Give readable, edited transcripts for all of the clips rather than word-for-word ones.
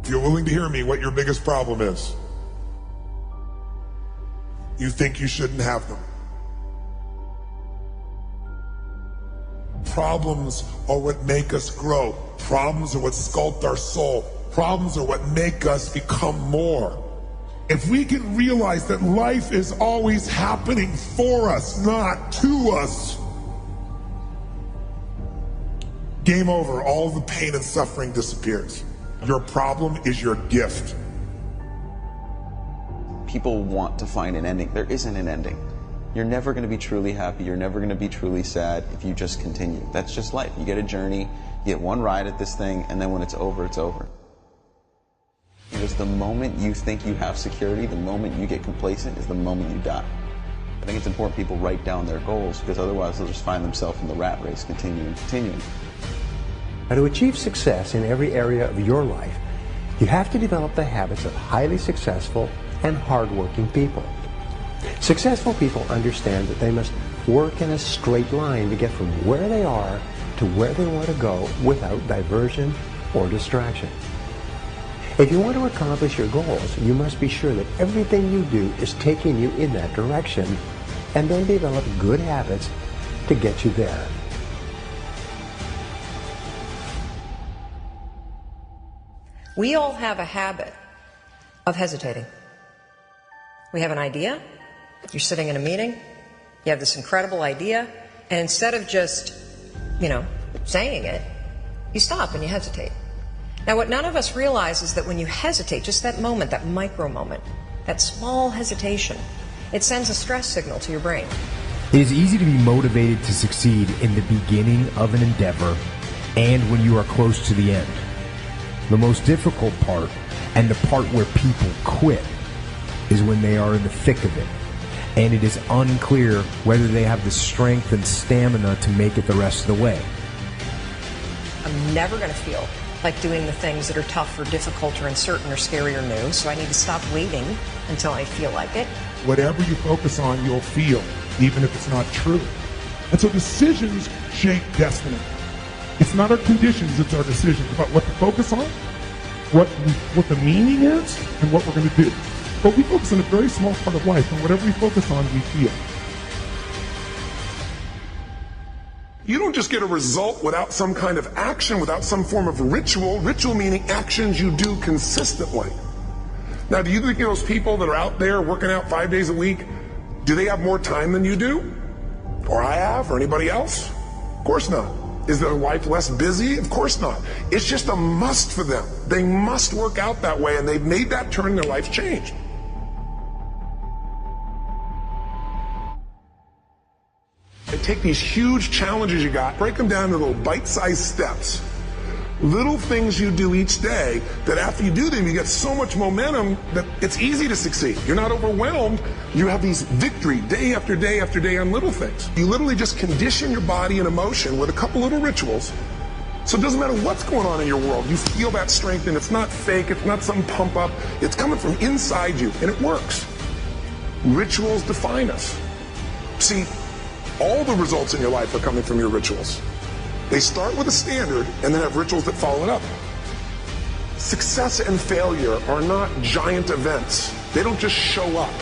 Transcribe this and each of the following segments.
You're willing to hear me what your biggest problem is. You think you shouldn't have them. Problems are what make us grow. Problems are what sculpt our soul. Problems are what make us become more. If we can realize that life is always happening for us, not to us, game over. All the pain and suffering disappears. Your problem is your gift. People want to find an ending. There isn't an ending. You're never going to be truly happy. You're never going to be truly sad if you just continue. That's just life. You get a journey, you get one ride at this thing, and then when it's over, it's over. Because the moment you think you have security, the moment you get complacent is the moment you die. I think it's important people write down their goals, because otherwise they'll just find themselves in the rat race, continuing. Now, to achieve success in every area of your life, you have to develop the habits of highly successful and hardworking people. Successful people understand that they must work in a straight line to get from where they are to where they want to go without diversion or distraction. If you want to accomplish your goals, you must be sure that everything you do is taking you in that direction, and then develop good habits to get you there. We all have a habit of hesitating. We have an idea, you're sitting in a meeting, you have this incredible idea, and instead of just, saying it, you stop and you hesitate. Now, what none of us realize is that when you hesitate, just that moment, that micro moment, that small hesitation, it sends a stress signal to your brain. It is easy to be motivated to succeed in the beginning of an endeavor and when you are close to the end. The most difficult part, and the part where people quit, is when they are in the thick of it, and it is unclear whether they have the strength and stamina to make it the rest of the way. I'm never going to feel like doing the things that are tough or difficult or uncertain or scary or new, so I need to stop waiting until I feel like it. Whatever you focus on, you'll feel, even if it's not true. And so decisions shape destiny. It's not our conditions, it's our decisions about what to focus on, what the meaning is, and what we're going to do. But we focus on a very small part of life, and whatever we focus on, we feel. You don't just get a result without some kind of action, without some form of ritual. Ritual meaning actions you do consistently. Now, do you think those people that are out there working out 5 days a week, do they have more time than you do? Or I have, or anybody else? Of course not. Is their life less busy? Of course not. It's just a must for them. They must work out that way, and they've made that turn, their life changed. They take these huge challenges you got, break them down into little bite-sized steps. Little things you do each day that after you do them, you get so much momentum that it's easy to succeed. You're not overwhelmed. You have these victory day after day after day on little things. You literally just condition your body and emotion with a couple little rituals. So it doesn't matter what's going on in your world. You feel that strength, and it's not fake. It's not some pump up. It's coming from inside you, and it works. Rituals define us. See, all the results in your life are coming from your rituals. They start with a standard and then have rituals that follow it up. Success and failure are not giant events. They don't just show up.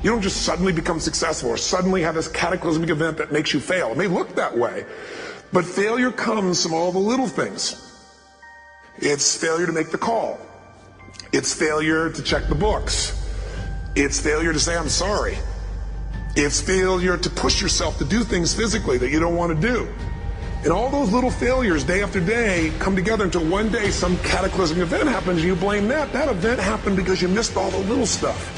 You don't just suddenly become successful or suddenly have this cataclysmic event that makes you fail. It may look that way, but failure comes from all the little things. It's failure to make the call. It's failure to check the books. It's failure to say, I'm sorry. It's failure to push yourself to do things physically that you don't want to do. And all those little failures day after day come together until one day some cataclysmic event happens and you blame that. That event happened because you missed all the little stuff.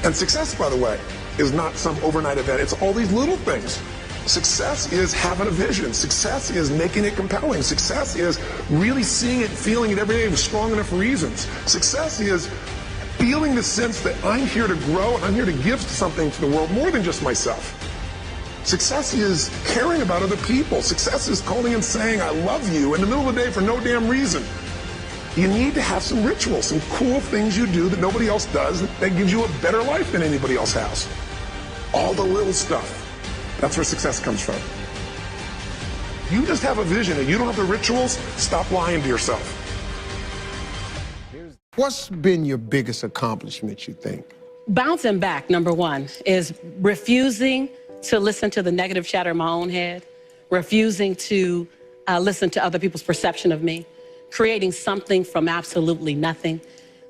And success, by the way, is not some overnight event. It's all these little things. Success is having a vision. Success is making it compelling. Success is really seeing it, feeling it every day with strong enough reasons. Success is feeling the sense that I'm here to grow and I'm here to give something to the world more than just myself. Success is caring about other people. Success is calling and saying, I love you in the middle of the day for no damn reason. You need to have some rituals, some cool things you do that nobody else does that gives you a better life than anybody else has. All the little stuff. That's where success comes from. You just have a vision and you don't have the rituals, stop lying to yourself. What's been your biggest accomplishment, you think? Bouncing back, number one, is refusing to listen to the negative chatter in my own head, refusing to listen to other people's perception of me, creating something from absolutely nothing.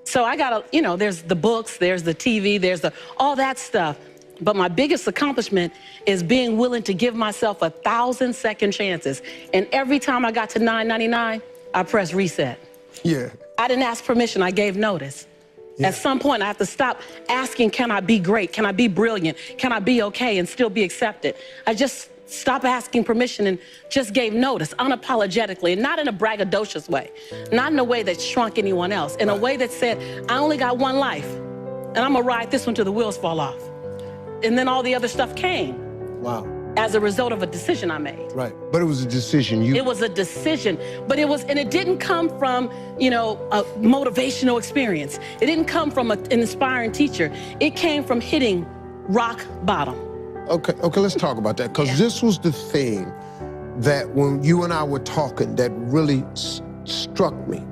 So I got to, you know, there's the books, there's the TV, there's all that stuff. But my biggest accomplishment is being willing to give myself 1,000 second chances. And every time I got to 999, I pressed reset. Yeah. I didn't ask permission, I gave notice. Yeah. At some point, I have to stop asking, can I be great? Can I be brilliant? Can I be okay and still be accepted? I just stopped asking permission and just gave notice unapologetically, and not in a braggadocious way, not in a way that shrunk anyone else, in a way that said, I only got one life, and I'm gonna ride this one till the wheels fall off. And then all the other stuff came. Wow. As a result of a decision I made. Right, but it was a decision. It was a decision, but and it didn't come from, you know, a motivational experience. It didn't come from an inspiring teacher. It came from hitting rock bottom. Okay, let's talk about that, because this was the thing that when you and I were talking that really struck me,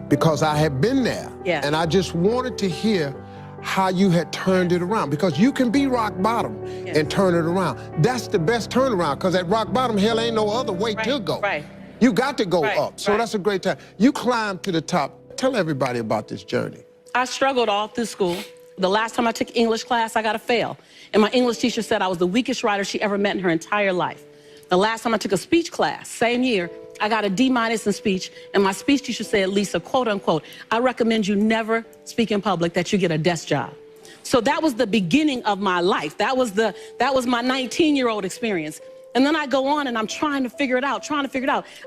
because I had been there, and I just wanted to hear how you had turned it around, because you can be rock bottom and turn it around. That's the best turnaround, because at rock bottom, hell ain't no other way to go. Right. You got to go up, so that's a great time. You climbed to the top. Tell everybody about this journey. I struggled all through school. The last time I took English class, I got a fail. And my English teacher said I was the weakest writer she ever met in her entire life. The last time I took a speech class, same year, I got a D- in speech, and my speech teacher said, Lisa, quote unquote, I recommend you never speak in public, that you get a desk job. So that was the beginning of my life. That was my 19-year-old experience. And then I go on and I'm trying to figure it out.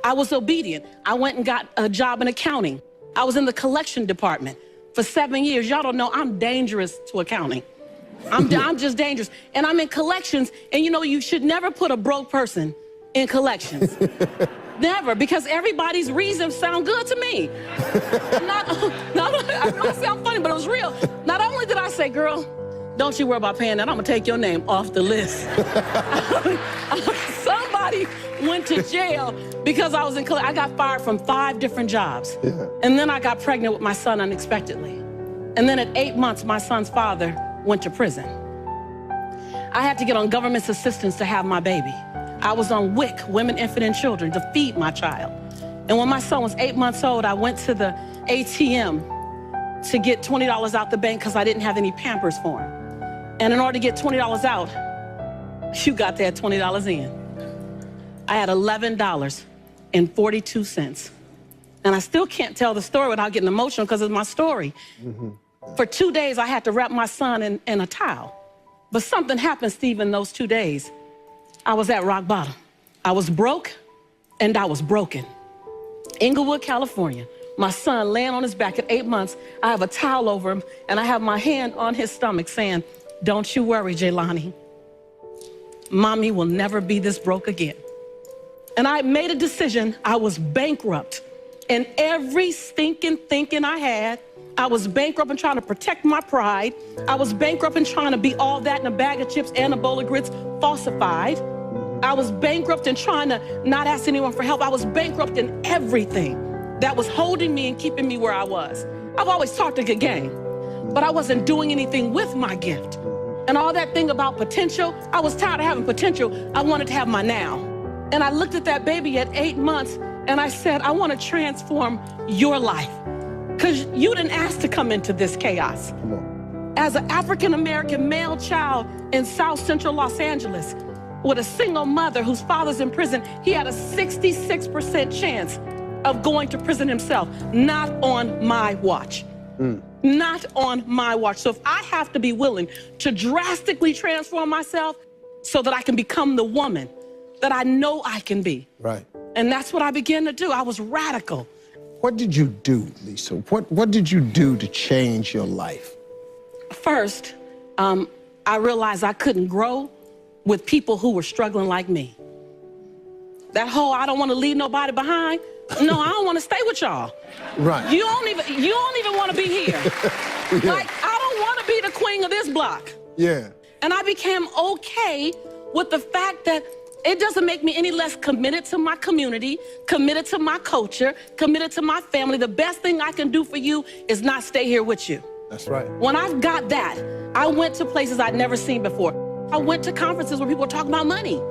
I was obedient. I went and got a job in accounting. I was in the collection department for 7 years. Y'all don't know I'm dangerous to accounting. I'm just dangerous. And I'm in collections, and you know, you should never put a broke person in collections. Never, because everybody's reasons sound good to me. I know it sounds funny, but it was real. Not only did I say, girl, don't you worry about paying that, I'm gonna take your name off the list. Somebody went to jail because I was in I got fired from 5 different jobs. And then I got pregnant with my son unexpectedly. And then at 8 months, my son's father went to prison. I had to get on government's assistance to have my baby. I was on WIC, Women, Infant, and Children, to feed my child. And when my son was 8 months old, I went to the ATM to get $20 out the bank because I didn't have any Pampers for him. And in order to get $20 out, you got that $20 in. I had $11.42. And I still can't tell the story without getting emotional because it's my story. For 2 days, I had to wrap my son in a towel. But something happened, Steve, in those 2 days. I was at rock bottom. I was broke, and I was broken. Inglewood, California. My son laying on his back at 8 months. I have a towel over him, and I have my hand on his stomach saying, don't you worry, Jelani. Mommy will never be this broke again. And I made a decision. I was bankrupt. And every stinking thinking I had, I was bankrupt in trying to protect my pride. I was bankrupt in trying to be all that in a bag of chips and a bowl of grits falsified. I was bankrupt in trying to not ask anyone for help. I was bankrupt in everything that was holding me and keeping me where I was. I've always talked a good game, but I wasn't doing anything with my gift. And all that thing about potential, I was tired of having potential. I wanted to have my now. And I looked at that baby at 8 months and I said, I want to transform your life. Because you didn't ask to come into this chaos. As an African-American male child in South Central Los Angeles, with a single mother whose father's in prison, he had a 66% chance of going to prison himself. Not on my watch. Not on my watch. So if I have to be willing to drastically transform myself so that I can become the woman that I know I can be. Right. And that's what I began to do. I was radical. What did you do, Lisa? What did you do to change your life? First, I realized I couldn't grow with people who were struggling like me. That whole, I don't want to leave nobody behind. No, I don't want to stay with y'all. Right. You don't even want to be here. Like, I don't want to be the queen of this block. Yeah. And I became okay with the fact that It doesn't make me any less committed to my community, committed to my culture, committed to my family. The best thing I can do for you is not stay here with you. That's right. When I've got that, I went to places I'd never seen before. I went to conferences where people were talking about money,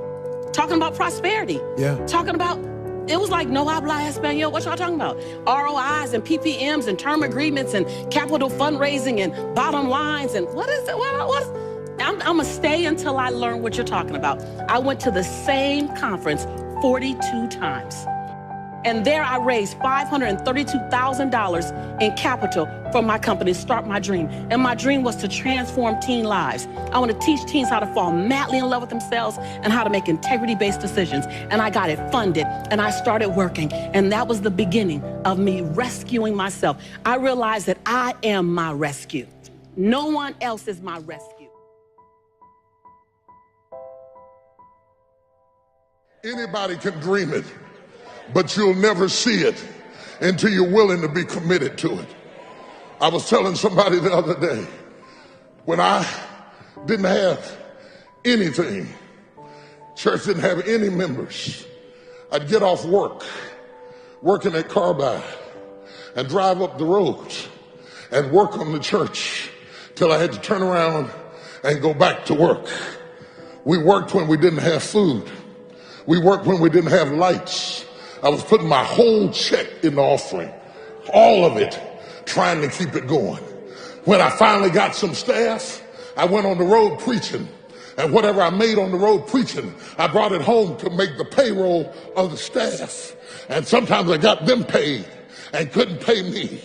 talking about prosperity, talking about, it was like, no habla español. What y'all talking about? ROIs and PPMs and term agreements and capital fundraising and bottom lines and what is it? I'm gonna stay until I learn what you're talking about. I went to the same conference 42 times. And there I raised $532,000 in capital for my company, Start My Dream. And my dream was to transform teen lives. I want to teach teens how to fall madly in love with themselves and how to make integrity-based decisions. And I got it funded and I started working. And that was the beginning of me rescuing myself. I realized that I am my rescue. No one else is my rescue. Anybody can dream it, but you'll never see it until you're willing to be committed to it. I was telling somebody the other day, when I didn't have anything, church didn't have any members, I'd get off work, working at Carbide, and drive up the road and work on the church till I had to turn around and go back to work. We worked when we didn't have food. We worked when we didn't have lights. I was putting my whole check in the offering, all of it, trying to keep it going. When I finally got some staff, I went on the road preaching. And whatever I made on the road preaching, I brought it home to make the payroll of the staff. And sometimes I got them paid and couldn't pay me.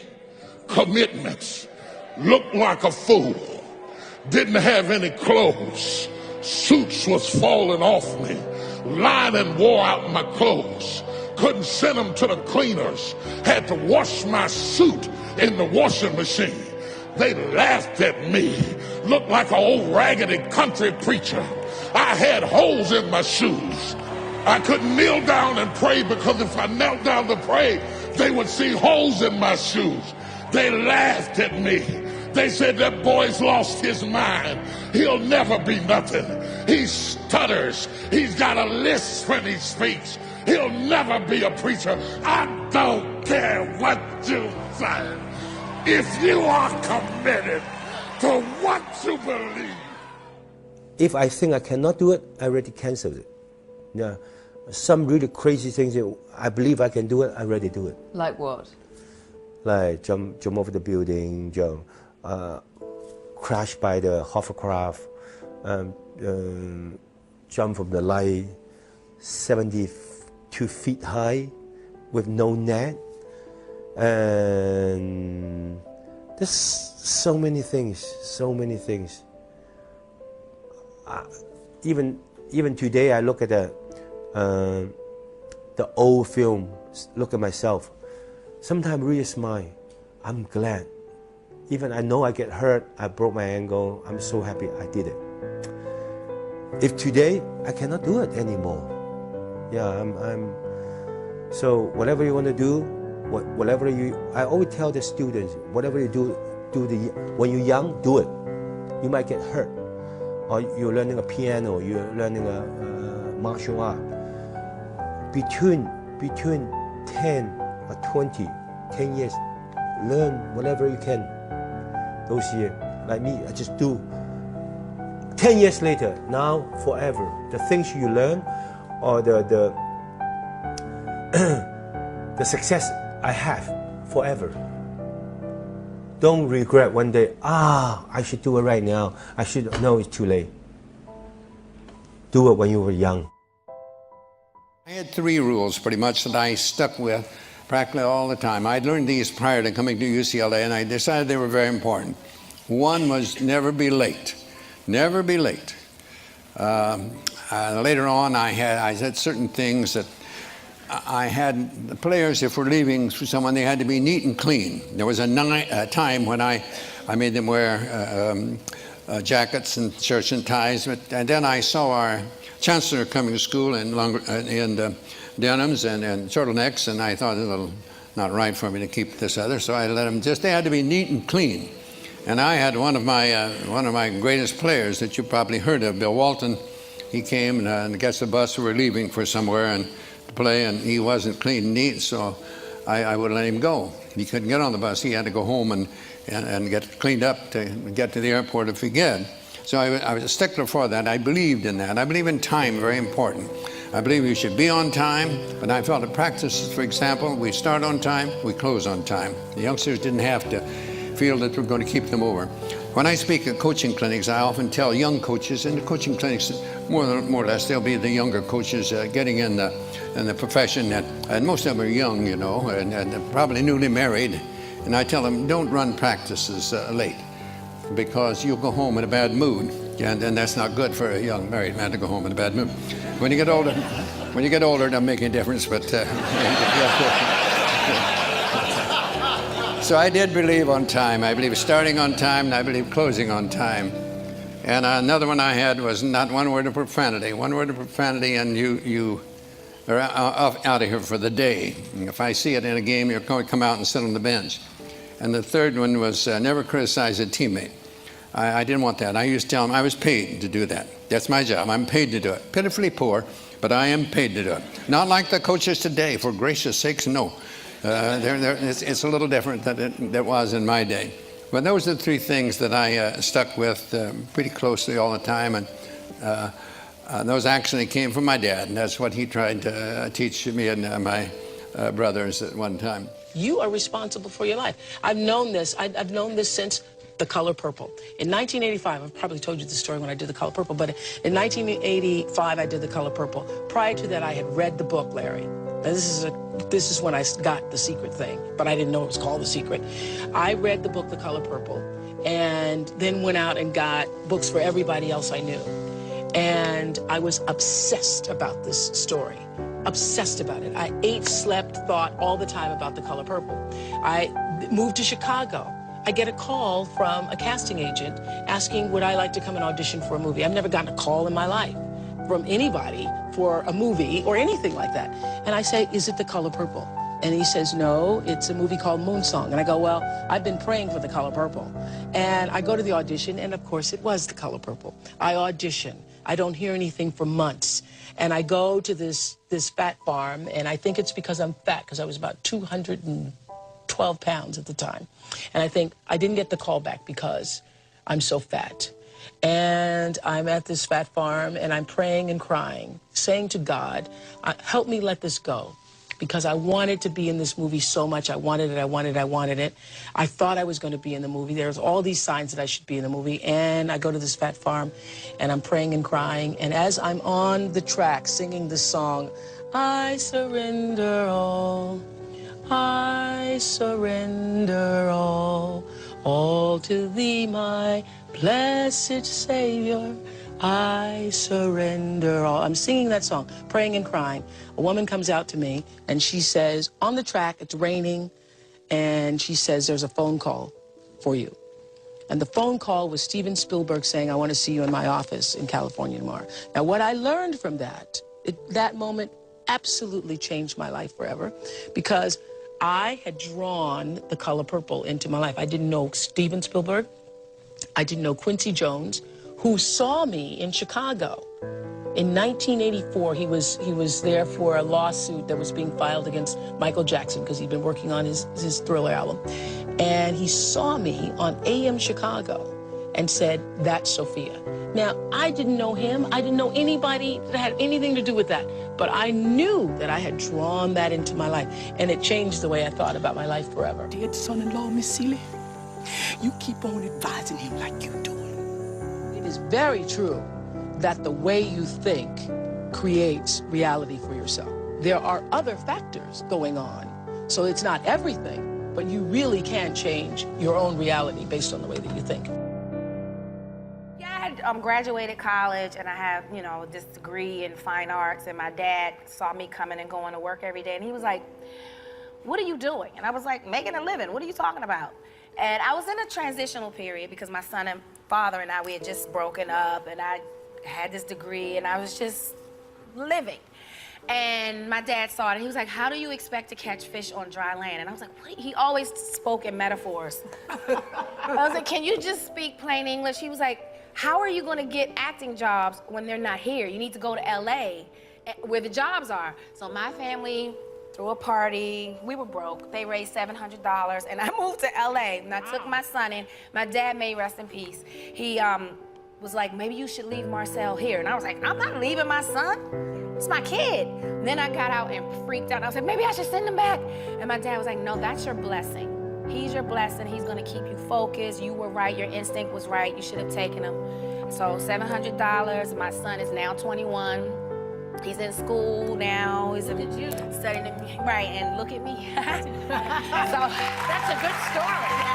Commitments. Looked like a fool. Didn't have any clothes. Suits was falling off me. Lining wore out my clothes. Couldn't send them to the cleaners. Had to wash my suit in the washing machine. They laughed at me. Looked like an old raggedy country preacher. I had holes in my shoes. I couldn't kneel down and pray because if I knelt down to pray, they would see holes in my shoes. They laughed at me. They said that boy's lost his mind. He'll never be nothing. He stutters. He's got a lisp when he speaks. He'll never be a preacher. I don't care what you say. If you are committed to what you believe. If I think I cannot do it, I already canceled it. Yeah, some really crazy things that I believe I can do it, I already do it. Like what? Like jump over the building, crash by the hovercraft, jump from the light, 72 feet high with no net. And there's so many things. Even today, I look at the old film, look at myself. Sometimes really smile. I'm glad. Even I know I get hurt, I broke my ankle, I'm so happy I did it. If today, I cannot do it anymore. Yeah, so whatever you want to do, whatever I always tell the students, whatever you do when you're young, do it. You might get hurt. Or you're learning a piano, you're learning a martial art. Between 10 or 20, 10 years, learn whatever you can. Those years, like me, I just do. 10 years later, now, forever, the things you learn or the success I have forever. Don't regret one day, I should do it right now. No, it's too late. Do it when you were young. I had 3 rules pretty much that I stuck with practically all the time. I'd learned these prior to coming to UCLA, and I decided they were very important. One was never be late. Never be late. Later on, I said certain things that I had the players, if we're leaving someone, they had to be neat and clean. There was a time when I made them wear jackets and shirts and ties, and then I saw our chancellor coming to school in denims and turtlenecks, and I thought it was not right for me to keep this other, so I let them they had to be neat and clean. And I had one of my greatest players that you probably heard of, Bill Walton, he came and gets the bus. We were leaving for somewhere and to play, and he wasn't clean and neat, so I would let him go. He couldn't get on the bus. He had to go home and get cleaned up to get to the airport if he could. So I was a stickler for that. I believed in that. I believe in time, very important. I believe you should be on time, but I felt at practices, for example, we start on time, we close on time. The youngsters didn't have to feel that we're going to keep them over. When I speak at coaching clinics, I often tell young coaches, in the coaching clinics, more or less, they'll be the younger coaches getting in the profession, and most of them are young, you know, and probably newly married. And I tell them, don't run practices late, because you'll go home in a bad mood, and that's not good for a young married man to go home in a bad mood. When you get older, it doesn't make any difference, but so I did believe on time. I believe starting on time, and I believe closing on time. And another one I had was not one word of profanity. One word of profanity, and you are out of here for the day. If I see it in a game, you're going to come out and sit on the bench. And the third one was never criticize a teammate. I didn't want that. I used to tell them I was paid to do that. That's my job. I'm paid to do it. Pitifully poor, but I am paid to do it. Not like the coaches today, for gracious sakes, no. It's a little different than it was in my day. But those are the three things that I stuck with pretty closely all the time. And those actually came from my dad, and that's what he tried to teach me and my brothers at one time. You are responsible for your life. I've known this. I've known this since The Color Purple. In 1985, I've probably told you the story when I did The Color Purple, but in 1985, I did The Color Purple. Prior to that, I had read the book, Larry. Now, this is when I got The Secret thing, but I didn't know it was called The Secret. I read the book, The Color Purple, and then went out and got books for everybody else I knew. And I was obsessed about this story. Obsessed about it. I ate, slept, thought all the time about The Color Purple. I moved to Chicago. I get a call from a casting agent asking, would I like to come and audition for a movie? I've never gotten a call in my life from anybody for a movie or anything like that. And I say, is it The Color Purple? And he says, no, it's a movie called Moonsong. And I go, well, I've been praying for The Color Purple. And I go to the audition, and of course it was The Color Purple. I audition. I don't hear anything for months. And I go to this fat farm, and I think it's because I'm fat, because I was about 212 pounds at the time. And I think I didn't get the call back because I'm so fat. And I'm at this fat farm, and I'm praying and crying, saying to God, help me let this go. Because I wanted to be in this movie so much. I wanted it, I wanted it, I wanted it. I thought I was going to be in the movie. There's all these signs that I should be in the movie. And I go to this fat farm, and I'm praying and crying. And as I'm on the track singing this song, I surrender all, I surrender all to thee, my blessed Savior. I surrender all. I'm singing that song, praying and crying. A woman comes out to me, and she says, on the track, it's raining, and she says, there's a phone call for you. And the phone call was Steven Spielberg saying, I want to see you in my office in California tomorrow. Now, what I learned from that, that moment absolutely changed my life forever, because I had drawn The Color Purple into my life. I didn't know Steven Spielberg. I didn't know Quincy Jones, who saw me in Chicago. In 1984, he was there for a lawsuit that was being filed against Michael Jackson because he'd been working on his Thriller album. And he saw me on AM Chicago and said, that's Sophia. Now, I didn't know him. I didn't know anybody that had anything to do with that. But I knew that I had drawn that into my life, and it changed the way I thought about my life forever. Dear son-in-law, Miss Seeley, you keep on advising him like you do. It is very true that the way you think creates reality for yourself. There are other factors going on, so it's not everything, but you really can change your own reality based on the way that you think. Yeah, I had graduated college, and I have, you know, this degree in fine arts, and my dad saw me coming and going to work every day, and he was like, what are you doing? And I was like, making a living. What are you talking about? And I was in a transitional period because my son and father and I, we had just broken up, and I had this degree, and I was just living. And my dad saw it, and he was like, how do you expect to catch fish on dry land? And I was like, what? He always spoke in metaphors. I was like, can you just speak plain English? He was like, how are you going to get acting jobs when they're not here? You need to go to LA where the jobs are. So my family threw a party. We were broke. They raised $700 and I moved to LA and I took my son in. My dad, may rest in peace. He was like, maybe you should leave Marcel here. And I was like, I'm not leaving my son. It's my kid. And then I got out and freaked out. I was like, maybe I should send him back. And my dad was like, no, that's your blessing. He's your blessing. He's gonna keep you focused. You were right. Your instinct was right. You should have taken him. So $700. My son is now 21. He's in school now. He's studying, right? And look at me. So that's a good story.